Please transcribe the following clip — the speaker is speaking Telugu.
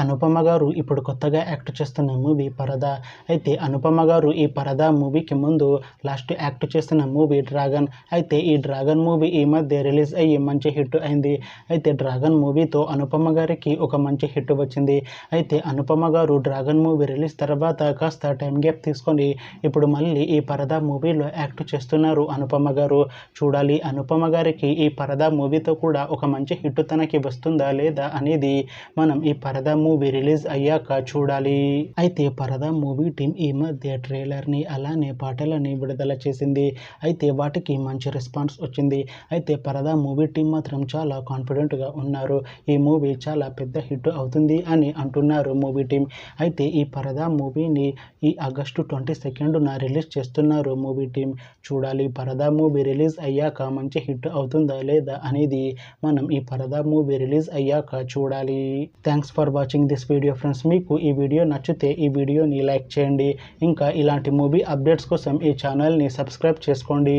అనుపమ గారు ఇప్పుడు కొత్తగా యాక్ట్ చేస్తున్న మూవీ పరదా. అయితే అనుపమ గారు ఈ పరదా మూవీకి ముందు లాస్ట్ యాక్ట్ చేస్తున్న మూవీ డ్రాగన్. అయితే ఈ డ్రాగన్ మూవీ ఈ మధ్య రిలీజ్ అయ్యి మంచి హిట్ అయింది. అయితే డ్రాగన్ మూవీతో అనుపమ గారికి ఒక మంచి హిట్ వచ్చింది. అయితే అనుపమ గారు డ్రాగన్ మూవీ రిలీజ్ తర్వాత కాస్త టైం గ్యాప్ తీసుకొని ఇప్పుడు మళ్ళీ ఈ పరదా మూవీలో యాక్ట్ చేస్తున్నారు అనుపమ గారు. చూడాలి అనుపమ గారికి ఈ పరదా మూవీతో కూడా ఒక మంచి హిట్ తనకి వస్తుందా లేదా అనేది మనం ఈ పరదా మూవీ రిలీజ్ అయ్యాక చూడాలి. అయితే పరదా మూవీ టీం ఈ మధ్య ట్రైలర్ని అలానే పాటలని విడుదల చేసింది. అయితే వాటికి మంచి రెస్పాన్స్ వచ్చింది. అయితే పరదా మూవీ టీం మాత్రం చాలా కాన్ఫిడెంట్గా ఉన్నారు. ఈ మూవీ చాలా పెద్ద హిట్ అవుతుంది అని అంటున్నారు మూవీ టీం. అయితే ఈ పరదా మూవీని ఈ ఆగస్టు 22న రిలీజ్ చేస్తున్నారు మూవీ టీం. చూడాలి పరదా మూవీ రిలీజ్ అయ్యాక మంచి హిట్ అవుతుందా లేదా అనేది మనం ఈ పరదా మూవీ రిలీజ్ అయ్యాక చూడాలి. Thanks for watching this video friends. మీకు ఈ వీడియో నచ్చితే ఈ వీడియోని లైక్ చేయండి. ఇంకా ఇలాంటి మూవీ అప్డేట్స్ కోసం ఈ ఛానల్ని సబ్స్క్రైబ్ చేసుకోండి.